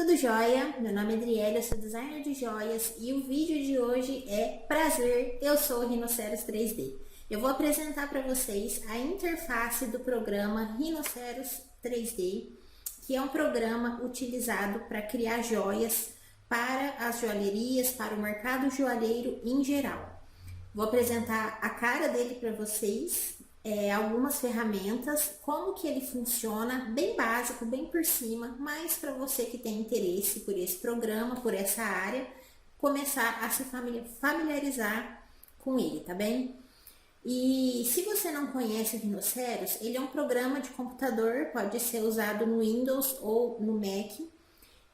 Tudo jóia? Meu nome é Adriele, eu sou designer de joias e o vídeo de hoje é prazer, eu sou o Rhinoceros 3D. Eu vou apresentar para vocês a interface do programa Rhinoceros 3D, que é um programa utilizado para criar joias para as joalherias, para o mercado joalheiro em geral. Vou apresentar a cara dele para vocês, algumas ferramentas, como que ele funciona, bem básico, bem por cima, mas para você que tem interesse por esse programa, por essa área, começar a se familiarizar com ele, tá bem? E se você não conhece o Rhinoceros, ele é um programa de computador, pode ser usado no Windows ou no Mac,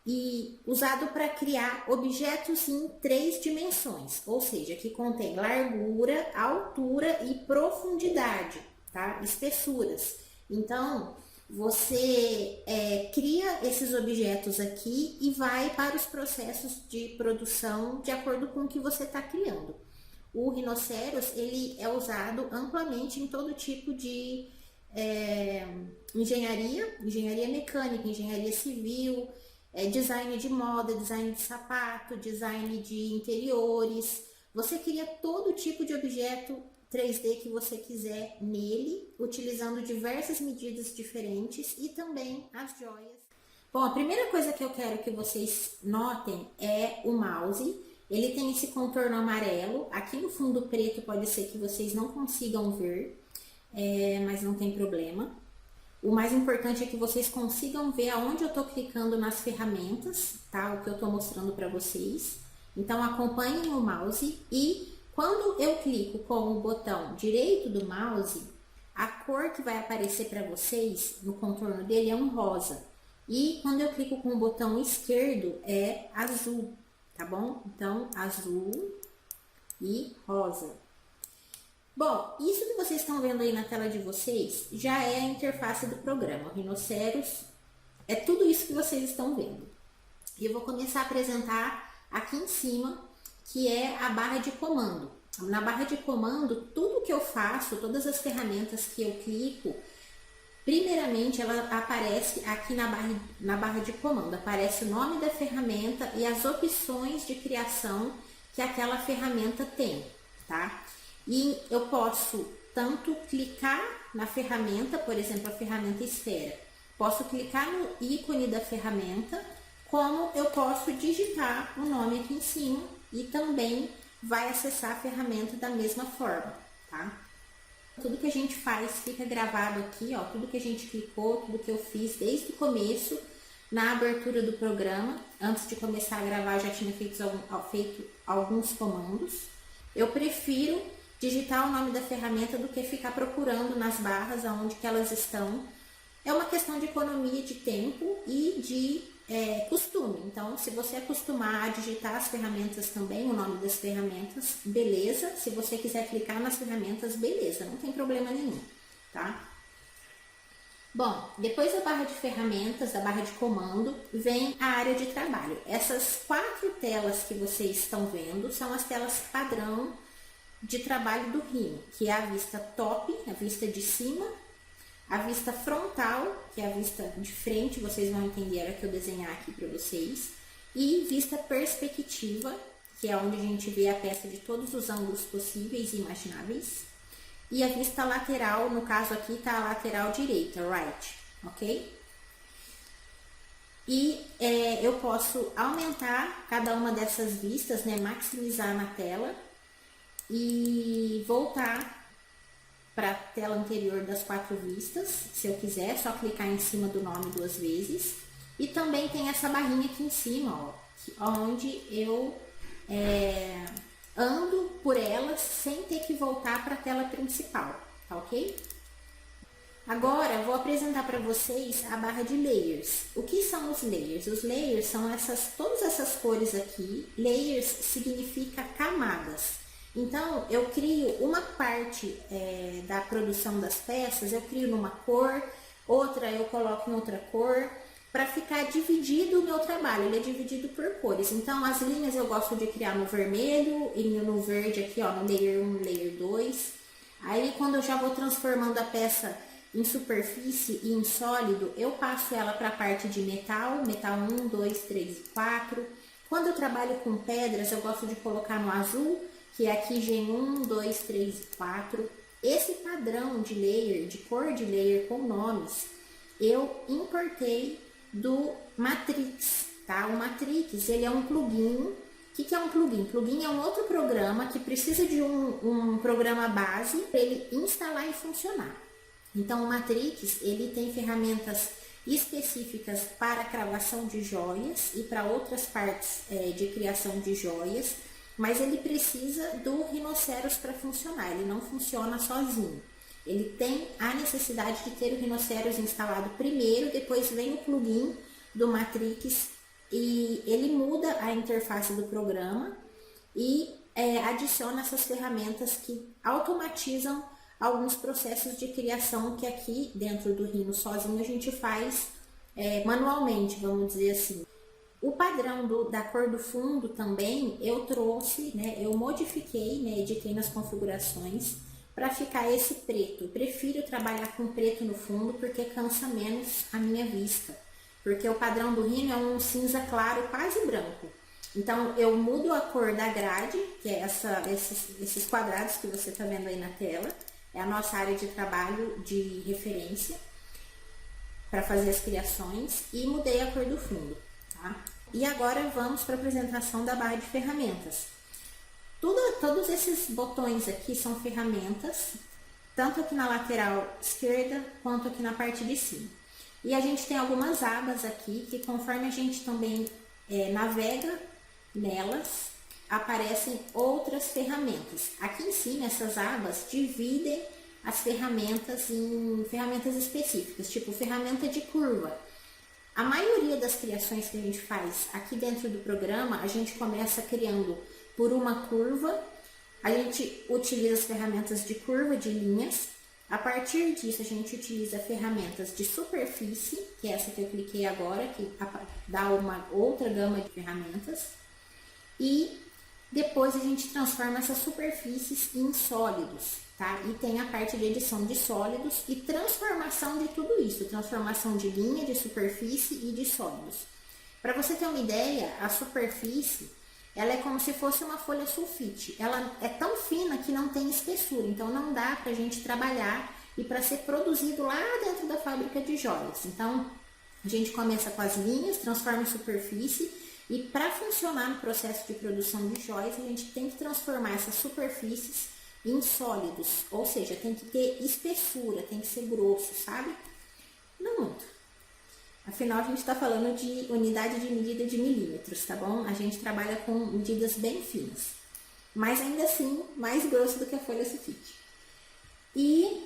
e usado para criar objetos em 3 dimensões, ou seja, que contém largura, altura e profundidade, tá? Espessuras. Então, você cria esses objetos aqui e vai para os processos de produção de acordo com o que você está criando. O Rhinoceros, ele é usado amplamente em todo tipo de engenharia mecânica, engenharia civil, design de moda, design de sapato, design de interiores. Você cria todo tipo de objeto 3D que você quiser nele, utilizando diversas medidas diferentes e também as joias. Bom, a primeira coisa que eu quero que vocês notem é o mouse. Ele tem esse contorno amarelo. Aqui no fundo preto pode ser que vocês não consigam ver, mas não tem problema. O mais importante é que vocês consigam ver aonde eu estou clicando nas ferramentas, tá? O que eu estou mostrando para vocês. Então, acompanhem o mouse e quando eu clico com o botão direito do mouse, a cor que vai aparecer para vocês no contorno dele é um rosa. E quando eu clico com o botão esquerdo é azul, tá bom? Então, azul e rosa. Bom, isso que vocês estão vendo aí na tela de vocês já é a interface do programa. O Rhinoceros é tudo isso que vocês estão vendo. E eu vou começar a apresentar aqui em cima, que é a barra de comando. Na barra de comando, tudo que eu faço, todas as ferramentas que eu clico, primeiramente ela aparece aqui na barra de comando. Aparece o nome da ferramenta e as opções de criação que aquela ferramenta tem, tá? E eu posso tanto clicar na ferramenta, por exemplo, a ferramenta esfera. Posso clicar no ícone da ferramenta, como eu posso digitar o nome aqui em cima e também vai acessar a ferramenta da mesma forma, tá? Tudo que a gente faz fica gravado aqui, ó, tudo que a gente clicou, tudo que eu fiz desde o começo, na abertura do programa. Antes de começar a gravar, já tinha feito alguns comandos. Eu prefiro digitar o nome da ferramenta do que ficar procurando nas barras aonde que elas estão. É uma questão de economia de tempo e de costume. Então, se você acostumar a digitar as ferramentas também, o nome das ferramentas, beleza. Se você quiser clicar nas ferramentas, beleza, não tem problema nenhum, tá? Bom, depois da barra de ferramentas, da barra de comando, vem a área de trabalho. Essas 4 telas que vocês estão vendo são as telas padrão de trabalho do Rhino, que é a vista top, a vista de cima, a vista frontal, que é a vista de frente, vocês vão entender a hora que eu desenhar aqui para vocês, e vista perspectiva, que é onde a gente vê a peça de todos os ângulos possíveis e imagináveis, e a vista lateral, no caso aqui está a lateral direita, right, ok? E eu posso aumentar cada uma dessas vistas, né, maximizar na tela, e voltar para a tela anterior das 4 vistas, se eu quiser, só clicar em cima do nome 2 vezes. E também tem essa barrinha aqui em cima, ó, onde eu ando por elas sem ter que voltar para a tela principal, tá ok? Agora eu vou apresentar para vocês a barra de layers. O que são os layers? Os layers são todas essas cores aqui. Layers significa camadas. Então, eu crio uma parte da produção das peças, eu crio numa cor, outra eu coloco em outra cor, para ficar dividido o meu trabalho, ele é dividido por cores. Então, as linhas eu gosto de criar no vermelho e no verde aqui, ó, no layer 1, layer 2. Aí, quando eu já vou transformando a peça em superfície e em sólido, eu passo ela para a parte de metal 1, 2, 3 e 4. Quando eu trabalho com pedras, eu gosto de colocar no azul, que é aqui Gen 1, 2, 3 e 4. Esse padrão de layer, de cor de layer com nomes, eu importei do Matrix, tá? O Matrix, ele é um plugin. O que é um plugin? Plugin é um outro programa que precisa de um programa base para ele instalar e funcionar. Então, o Matrix, ele tem ferramentas específicas para cravação de joias e para outras partes de criação de joias, mas ele precisa do Rhinoceros para funcionar, ele não funciona sozinho. Ele tem a necessidade de ter o Rhinoceros instalado primeiro, depois vem o plugin do Matrix e ele muda a interface do programa e adiciona essas ferramentas que automatizam alguns processos de criação que aqui dentro do Rhino sozinho a gente faz manualmente, vamos dizer assim. O padrão da cor do fundo também eu trouxe, né, eu modifiquei, né, editei nas configurações para ficar esse preto. Eu prefiro trabalhar com preto no fundo porque cansa menos a minha vista, porque o padrão do Rhino é um cinza claro, quase branco. Então eu mudo a cor da grade, que é esses quadrados que você está vendo aí na tela. É a nossa área de trabalho de referência para fazer as criações e mudei a cor do fundo, tá? E agora vamos para a apresentação da barra de ferramentas. Todos esses botões aqui são ferramentas, tanto aqui na lateral esquerda quanto aqui na parte de cima. E a gente tem algumas abas aqui que conforme a gente também navega nelas, aparecem outras ferramentas. Aqui em cima, essas abas dividem as ferramentas em ferramentas específicas, tipo ferramenta de curva. A maioria das criações que a gente faz aqui dentro do programa, a gente começa criando por uma curva, a gente utiliza as ferramentas de curva, de linhas. A partir disso, a gente utiliza ferramentas de superfície, que é essa que eu cliquei agora, que dá uma outra gama de ferramentas. E depois a gente transforma essas superfícies em sólidos, tá? E tem a parte de edição de sólidos e transformação de tudo isso, transformação de linha, de superfície e de sólidos. Para você ter uma ideia, a superfície, ela é como se fosse uma folha sulfite. Ela é tão fina que não tem espessura, então não dá para a gente trabalhar e para ser produzido lá dentro da fábrica de joias. Então, a gente começa com as linhas, transforma em superfície. E para funcionar no processo de produção de joias, a gente tem que transformar essas superfícies em sólidos, ou seja, tem que ter espessura, tem que ser grosso, sabe? Não muito. Afinal, a gente está falando de unidade de medida de milímetros, tá bom? A gente trabalha com medidas bem finas, mas ainda assim, mais grosso do que a folha sulfite. E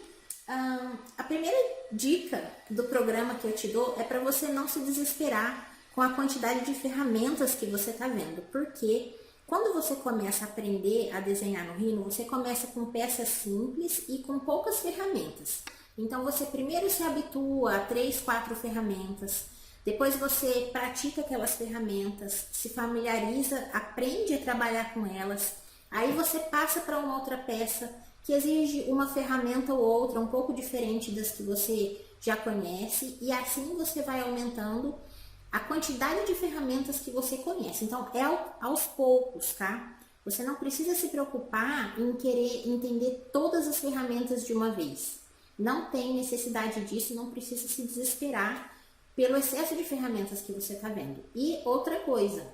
a primeira dica do programa que eu te dou é para você não se desesperar com a quantidade de ferramentas que você está vendo, porque quando você começa a aprender a desenhar no Rhino, você começa com peças simples e com poucas ferramentas. Então você primeiro se habitua a 3, 4 ferramentas, depois você pratica aquelas ferramentas, se familiariza, aprende a trabalhar com elas, aí você passa para uma outra peça que exige uma ferramenta ou outra um pouco diferente das que você já conhece, e assim você vai aumentando a quantidade de ferramentas que você conhece. Então, é aos poucos, tá? Você não precisa se preocupar em querer entender todas as ferramentas de uma vez. Não tem necessidade disso, não precisa se desesperar pelo excesso de ferramentas que você está vendo. E outra coisa,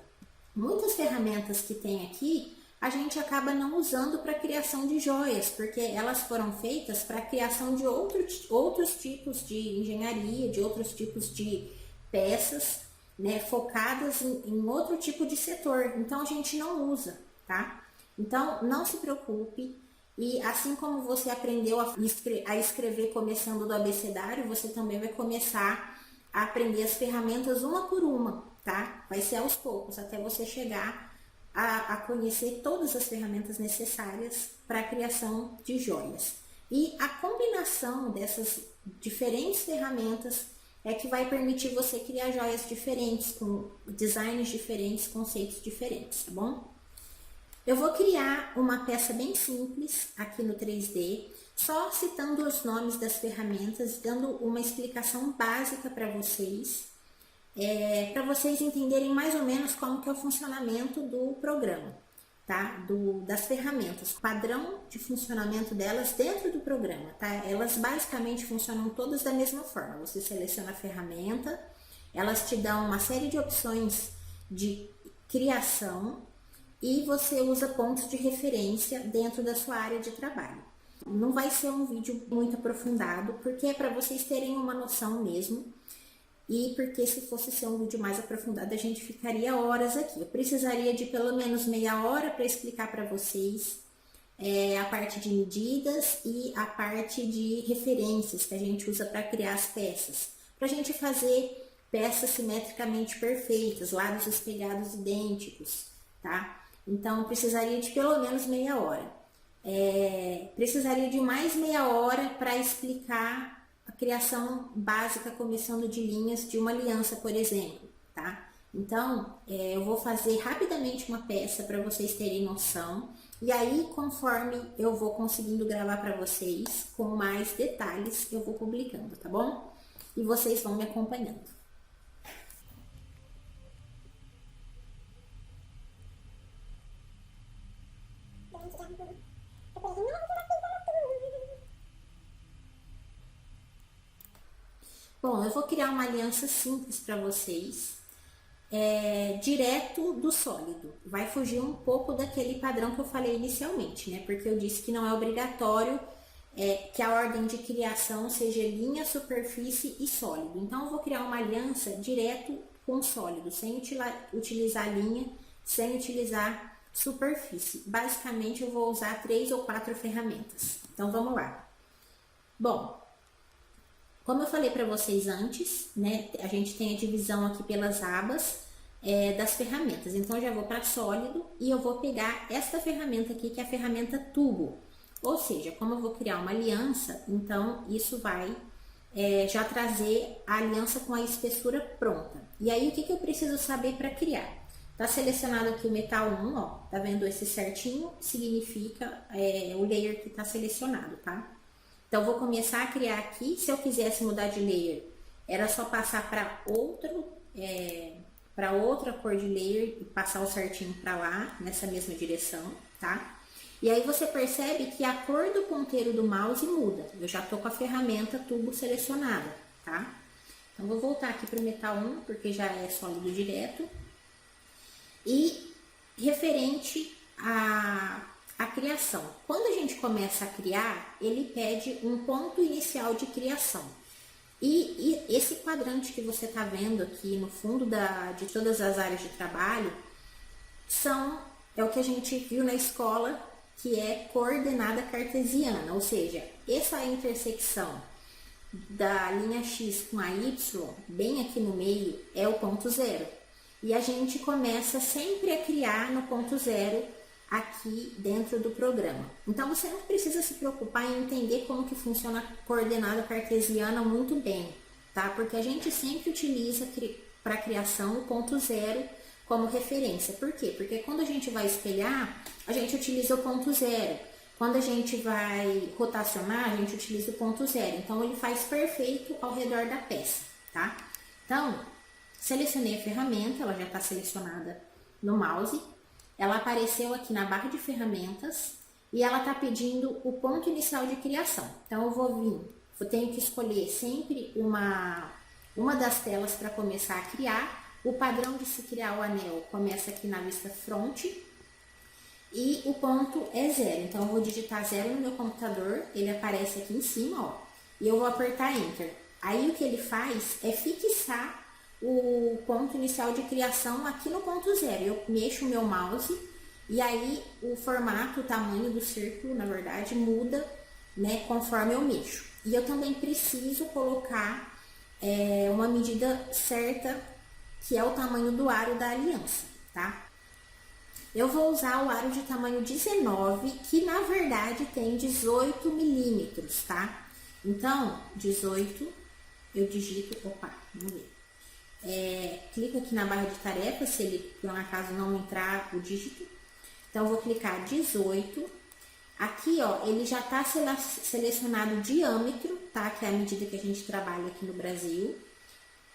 muitas ferramentas que tem aqui, a gente acaba não usando para criação de joias, porque elas foram feitas para a criação de outros tipos de engenharia, de outros tipos de peças, né, focadas em outro tipo de setor, então a gente não usa, tá? Então não se preocupe, e assim como você aprendeu a escrever começando do abecedário, você também vai começar a aprender as ferramentas uma por uma, tá? Vai ser aos poucos, até você chegar a conhecer todas as ferramentas necessárias para a criação de joias. E a combinação dessas diferentes ferramentas é que vai permitir você criar joias diferentes, com designs diferentes, conceitos diferentes, tá bom? Eu vou criar uma peça bem simples aqui no 3D. só citando os nomes das ferramentas, dando uma explicação básica para vocês entenderem mais ou menos como que é o funcionamento do programa, tá? Das ferramentas, o padrão de funcionamento delas dentro do programa, tá? Elas basicamente funcionam todas da mesma forma. Você seleciona a ferramenta, elas te dão uma série de opções de criação e você usa pontos de referência dentro da sua área de trabalho. Não vai ser um vídeo muito aprofundado, porque é para vocês terem uma noção mesmo, e porque se fosse ser um vídeo mais aprofundado, a gente ficaria horas aqui. Eu precisaria de pelo menos meia hora para explicar para vocês a parte de medidas e a parte de referências que a gente usa para criar as peças. Para a gente fazer peças simetricamente perfeitas, lados espelhados idênticos, tá? Então, precisaria de pelo menos meia hora. Precisaria de mais meia hora para explicar a criação básica, começando de linhas de uma aliança, por exemplo, tá? Então, eu vou fazer rapidamente uma peça para vocês terem noção. E aí, conforme eu vou conseguindo gravar para vocês, com mais detalhes, eu vou publicando, tá bom? E vocês vão me acompanhando. Bom, eu vou criar uma aliança simples para vocês, direto do sólido. Vai fugir um pouco daquele padrão que eu falei inicialmente, né? Porque eu disse que não é obrigatório que a ordem de criação seja linha, superfície e sólido. Então, eu vou criar uma aliança direto com sólido, sem utilizar linha, sem utilizar superfície. Basicamente, eu vou usar 3 ou 4 ferramentas. Então, vamos lá. Bom, como eu falei para vocês antes, né, a gente tem a divisão aqui pelas abas das ferramentas. Então, eu já vou para sólido e eu vou pegar esta ferramenta aqui, que é a ferramenta tubo. Ou seja, como eu vou criar uma aliança, então isso vai já trazer a aliança com a espessura pronta. E aí, o que eu preciso saber para criar? Tá selecionado aqui o metal 1, ó, tá vendo esse certinho? Significa o layer que tá selecionado, tá? Então, vou começar a criar aqui. Se eu quisesse mudar de layer, era só passar para outra cor de layer e passar o certinho para lá, nessa mesma direção, tá? E aí, você percebe que a cor do ponteiro do mouse muda. Eu já tô com a ferramenta tubo selecionada, tá? Então, vou voltar aqui para o metal 1, porque já é sólido direto. E referente a criação. Quando a gente começa a criar, ele pede um ponto inicial de criação. E esse quadrante que você está vendo aqui no fundo de todas as áreas de trabalho é o que a gente viu na escola, que é coordenada cartesiana, ou seja, essa intersecção da linha X com a Y, bem aqui no meio, é o ponto zero. E a gente começa sempre a criar no ponto zero aqui dentro do programa. Então, você não precisa se preocupar em entender como que funciona a coordenada cartesiana muito bem, tá? Porque a gente sempre utiliza para a criação o ponto zero como referência. Por quê? Porque quando a gente vai espelhar, a gente utiliza o ponto zero. Quando a gente vai rotacionar, a gente utiliza o ponto zero. Então, ele faz perfeito ao redor da peça, tá? Então, selecionei a ferramenta, ela já está selecionada no mouse. Ela apareceu aqui na barra de ferramentas e ela está pedindo o ponto inicial de criação. Então, eu tenho que escolher sempre uma das telas para começar a criar. O padrão de se criar o anel começa aqui na vista front e o ponto é 0. Então, eu vou digitar 0 no meu computador, ele aparece aqui em cima, ó, e eu vou apertar Enter. Aí, o que ele faz é fixar o ponto inicial de criação aqui no ponto 0. Eu mexo o meu mouse e aí o formato, o tamanho do círculo, na verdade, muda, né, conforme eu mexo. E eu também preciso colocar uma medida certa, que é o tamanho do aro da aliança, tá? Eu vou usar o aro de tamanho 19, que na verdade tem 18 milímetros, tá? Então, 18, eu digito, vamos ver. Clico aqui na barra de tarefas, se ele por um acaso não entrar o dígito. Então, eu vou clicar 18 Aqui, ó, ele já tá selecionado o diâmetro, tá? Que é a medida que a gente trabalha aqui no Brasil.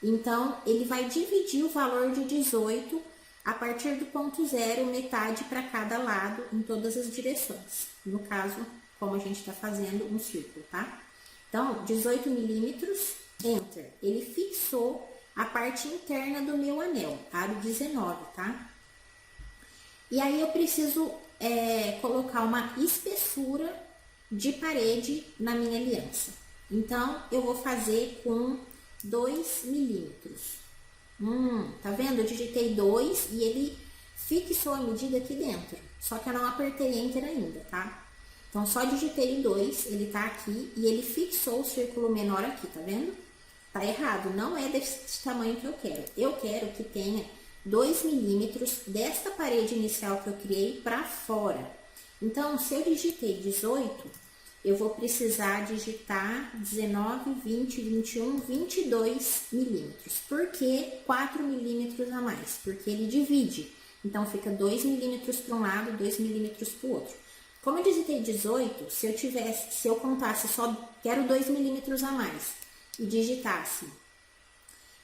Então, ele vai dividir o valor de 18 a partir do ponto zero, metade para cada lado, em todas as direções. No caso, como a gente está fazendo um círculo, tá? Então, 18 milímetros, Enter. Ele fixou a parte interna do meu anel, aro 19, tá? E aí, eu preciso colocar uma espessura de parede na minha aliança. Então, eu vou fazer com 2 milímetros. Tá vendo? Eu digitei 2 e ele fixou a medida aqui dentro. Só que eu não apertei Enter ainda, tá? Então, só digitei 2, ele tá aqui e ele fixou o círculo menor aqui, tá vendo? Tá errado, não é desse tamanho que eu quero. Eu quero que tenha 2 milímetros desta parede inicial que eu criei para fora. Então, se eu digitei 18, eu vou precisar digitar 19, 20, 21, 22 milímetros. Por que 4 milímetros a mais? Porque ele divide. Então, fica 2 milímetros para um lado, 2 milímetros para o outro. Como eu digitei 18, se eu contasse só quero 2 milímetros a mais e digitasse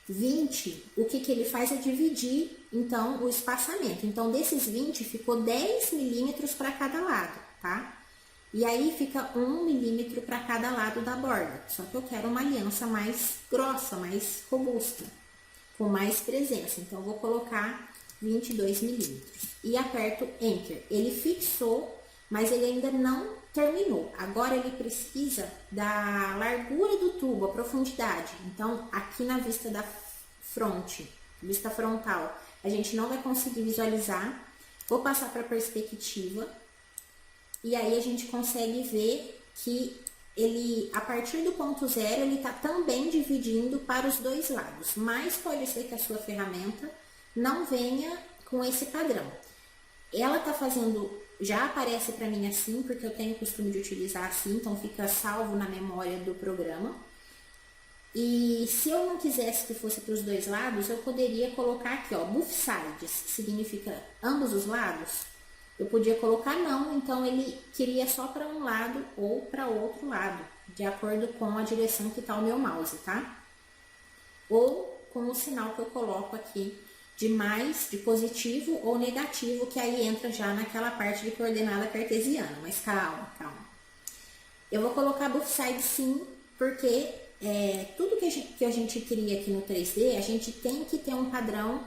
20, o que ele faz é dividir, então, o espaçamento. Então, desses 20, ficou 10 milímetros para cada lado, tá? E aí, fica 1 milímetro para cada lado da borda. Só que eu quero uma aliança mais grossa, mais robusta, com mais presença. Então, vou colocar 22 milímetros. E aperto Enter. Ele fixou, mas ele ainda não terminou. Agora, ele precisa da largura do tubo, a profundidade. Então, aqui na vista da fronte, vista frontal, a gente não vai conseguir visualizar. Vou passar para perspectiva. E aí, a gente consegue ver que ele, a partir do ponto zero, ele tá também dividindo para os dois lados. Mas pode ser que a sua ferramenta não venha com esse padrão. Ela tá fazendo, já aparece para mim assim, porque eu tenho o costume de utilizar assim, então fica salvo na memória do programa. E se eu não quisesse que fosse para os dois lados, eu poderia colocar aqui, ó, both sides, significa ambos os lados. Eu podia colocar não, então ele queria só para um lado ou para outro lado, de acordo com a direção que tá o meu mouse, tá? Ou com o sinal que eu coloco aqui de mais, de positivo ou negativo, que aí entra já naquela parte de coordenada cartesiana, mas calma, calma. Eu vou colocar both sides sim, porque tudo que a gente cria aqui no 3D, a gente tem que ter um padrão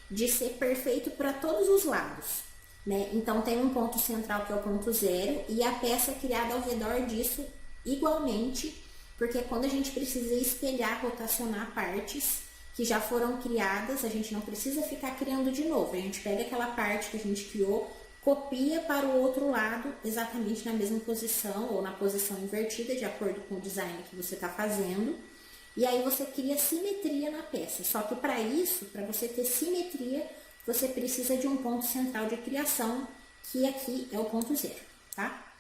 de ser perfeito para todos os lados, né? Então, tem um ponto central que é o ponto zero e a peça é criada ao redor disso igualmente, porque quando a gente precisa espelhar, rotacionar partes que já foram criadas, a gente não precisa ficar criando de novo. A gente pega aquela parte que a gente criou, copia para o outro lado, exatamente na mesma posição ou na posição invertida, de acordo com o design que você está fazendo. E aí você cria simetria na peça. Só que para isso, para você ter simetria, você precisa de um ponto central de criação, que aqui é o ponto zero, tá?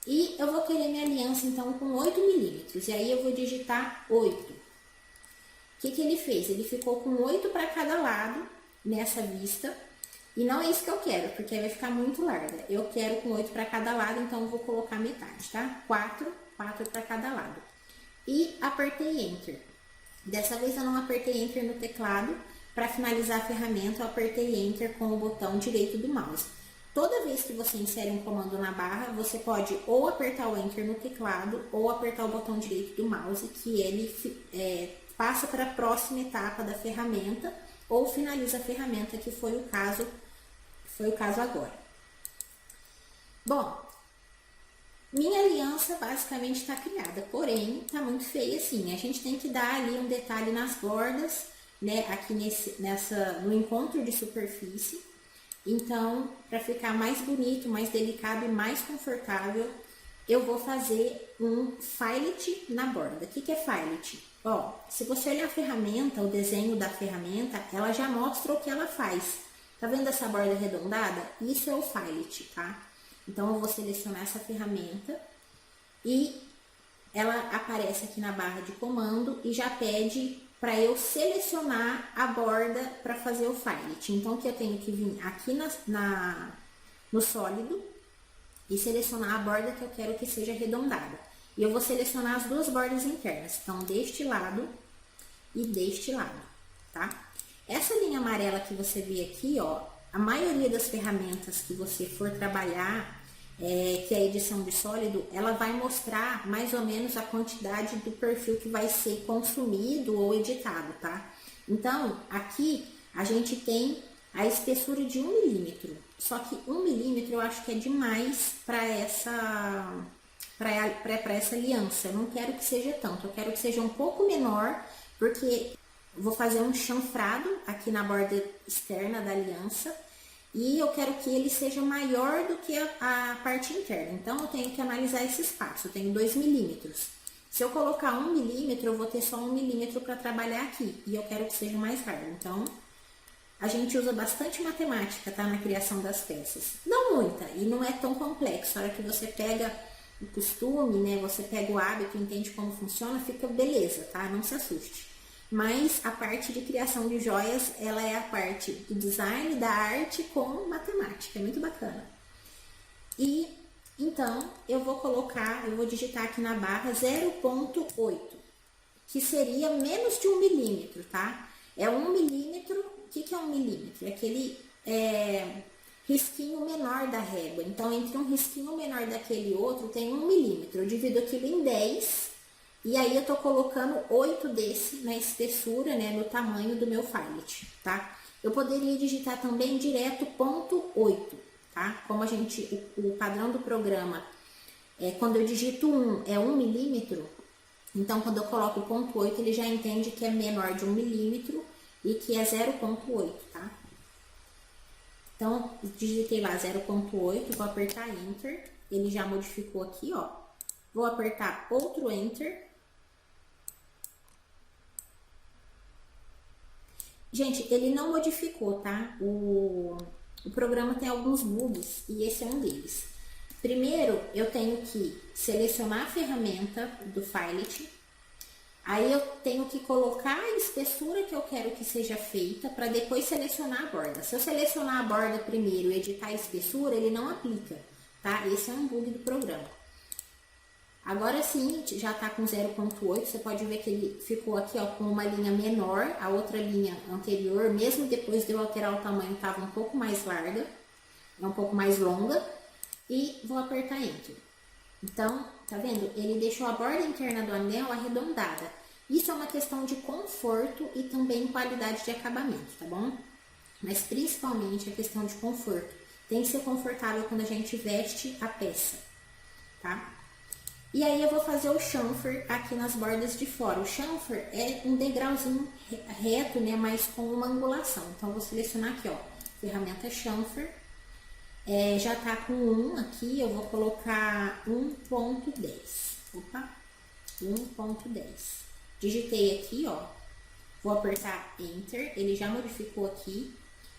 E eu vou querer minha aliança, então, com 8 milímetros. E aí eu vou digitar 8. O que ele fez? Ele ficou com 8 para cada lado nessa vista. E não é isso que eu quero, porque aí vai ficar muito larga. Eu quero com 8 para cada lado, então eu vou colocar metade, tá? 4 para cada lado. E apertei Enter. Dessa vez eu não apertei Enter no teclado. Para finalizar a ferramenta, eu apertei Enter com o botão direito do mouse. Toda vez que você insere um comando na barra, você pode ou apertar o Enter no teclado ou apertar o botão direito do mouse, que ele passa para a próxima etapa da ferramenta ou finaliza a ferramenta, que foi o caso agora. Bom, minha aliança basicamente está criada, porém está muito feia assim. A gente tem que dar ali um detalhe nas bordas, né? Aqui no encontro de superfície. Então, para ficar mais bonito, mais delicado e mais confortável, eu vou fazer um filet na borda. O que é filet? Ó, se você olhar a ferramenta, o desenho da ferramenta, ela já mostra o que ela faz. Tá vendo essa borda arredondada? Isso é o filet, tá? Então, eu vou selecionar essa ferramenta e ela aparece aqui na barra de comando e já pede para eu selecionar a borda para fazer o filet. Então, que eu tenho que vir aqui no sólido, e selecionar a borda que eu quero que seja arredondada. E eu vou selecionar as duas bordas internas, então deste lado e deste lado, tá? Essa linha amarela que você vê aqui, ó, a maioria das ferramentas que você for trabalhar, que é a edição de sólido, ela vai mostrar mais ou menos a quantidade do perfil que vai ser consumido ou editado, tá? Então, aqui a gente tem a espessura de 1 milímetro, só que 1 milímetro eu acho que é demais para essa aliança. Eu não quero que seja tanto, eu quero que seja um pouco menor, porque vou fazer um chanfrado aqui na borda externa da aliança e eu quero que ele seja maior do que a parte interna. Então, eu tenho que analisar esse espaço. Eu tenho 2 milímetros. Se eu colocar 1 milímetro, eu vou ter só 1 milímetro para trabalhar aqui e eu quero que seja mais largo. Então, a gente usa bastante matemática, tá? Na criação das peças. Não muita, e não é tão complexo. A hora que você pega o costume, né? Você pega o hábito, entende como funciona, fica beleza, tá? Não se assuste. Mas a parte de criação de joias, ela é a parte do design, da arte com matemática, é muito bacana. E então eu vou digitar aqui na barra 0,8, que seria menos de 1 milímetro, tá? É 1 milímetro, o que é 1 milímetro? É aquele risquinho menor da régua. Então, entre um risquinho menor daquele outro, tem 1 milímetro. Eu divido aquilo em 10. E aí eu tô colocando 8 desse na espessura, né, no tamanho do meu filet, tá? Eu poderia digitar também direto ponto 8, tá? Como o padrão do programa, quando eu digito 1 é 1 milímetro, então quando eu coloco ponto 8 ele já entende que é menor de 1 milímetro e que é 0,8, tá? Então, digitei lá 0,8, vou apertar Enter, ele já modificou aqui, ó. Vou apertar outro Enter. Gente, ele não modificou, tá? O programa tem alguns bugs e esse é um deles. Primeiro, eu tenho que selecionar a ferramenta do filet. Aí eu tenho que colocar a espessura que eu quero que seja feita para depois selecionar a borda. Se eu selecionar a borda primeiro e editar a espessura, ele não aplica, tá? Esse é um bug do programa. Agora sim, já tá com 0,8, você pode ver que ele ficou aqui, ó, com uma linha menor, a outra linha anterior, mesmo depois de eu alterar o tamanho, tava um pouco mais larga, um pouco mais longa, e vou apertar Enter. Então, tá vendo? Ele deixou a borda interna do anel arredondada. Isso é uma questão de conforto e também qualidade de acabamento, tá bom? Mas principalmente a questão de conforto. Tem que ser confortável quando a gente veste a peça, tá? E aí eu vou fazer o chanfer aqui nas bordas de fora. O chanfer é um degrauzinho reto, né, mas com uma angulação. Então, eu vou selecionar aqui, ó, ferramenta chanfer. Já tá com 1 aqui, eu vou colocar 1,10. Opa, 1,10. Digitei aqui, ó. Vou apertar Enter, ele já modificou aqui.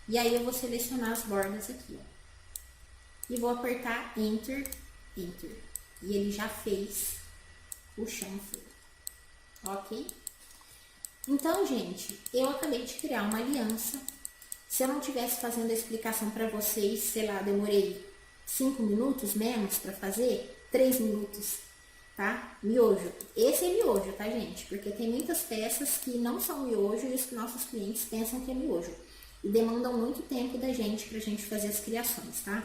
E aí eu vou selecionar as bordas aqui, ó. E vou apertar Enter, Enter. E ele já fez o chanfer, ok? Então, gente, eu acabei de criar uma aliança. Se eu não tivesse fazendo a explicação para vocês, sei lá, demorei 5 minutos menos para fazer, 3 minutos, tá? Miojo. Esse é miojo, tá, gente? Porque tem muitas peças que não são miojo e os nossos clientes pensam que é miojo. E demandam muito tempo da gente pra gente fazer as criações, tá?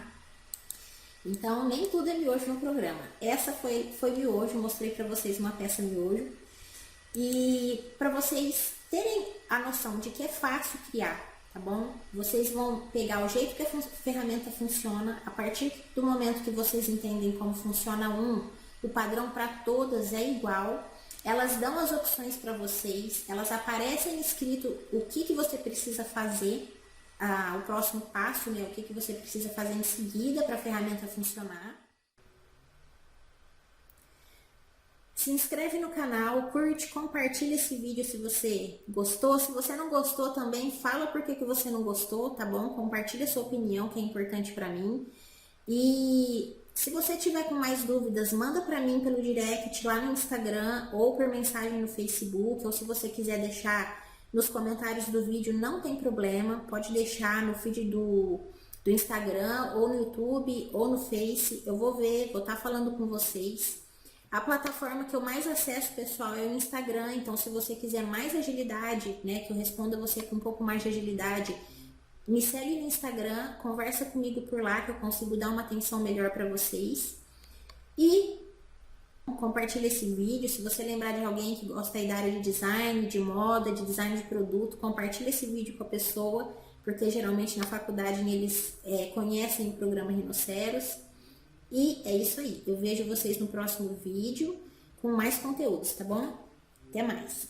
Então, nem tudo é miojo no programa. Essa foi miojo, mostrei pra vocês uma peça miojo. E para vocês terem a noção de que é fácil criar, tá bom? Vocês vão pegar o jeito que a ferramenta funciona. A partir do momento que vocês entendem como funciona o padrão para todas é igual. Elas dão as opções para vocês, elas aparecem escrito o que você precisa fazer. O próximo passo, né? O que você precisa fazer em seguida para a ferramenta funcionar. Se inscreve no canal, curte, compartilha esse vídeo se você gostou. Se você não gostou também, fala por que você não gostou, tá bom? Compartilha sua opinião, que é importante para mim. E se você tiver com mais dúvidas, manda para mim pelo direct lá no Instagram ou por mensagem no Facebook, ou se você quiser deixar nos comentários do vídeo, não tem problema, pode deixar no feed do do Instagram, ou no YouTube, ou no Face. Eu vou ver, vou estar falando com vocês. A plataforma que eu mais acesso, pessoal, é o Instagram. Então, se você quiser mais agilidade, né, que eu responda você com um pouco mais de agilidade, me segue no Instagram, conversa comigo por lá, que eu consigo dar uma atenção melhor para vocês. E compartilha esse vídeo. Se você lembrar de alguém que gosta aí da área de design, de moda, de design de produto, compartilha esse vídeo com a pessoa, porque geralmente na faculdade eles conhecem o programa Rinoceros. E é isso aí. Eu vejo vocês no próximo vídeo com mais conteúdos, tá bom? Até mais!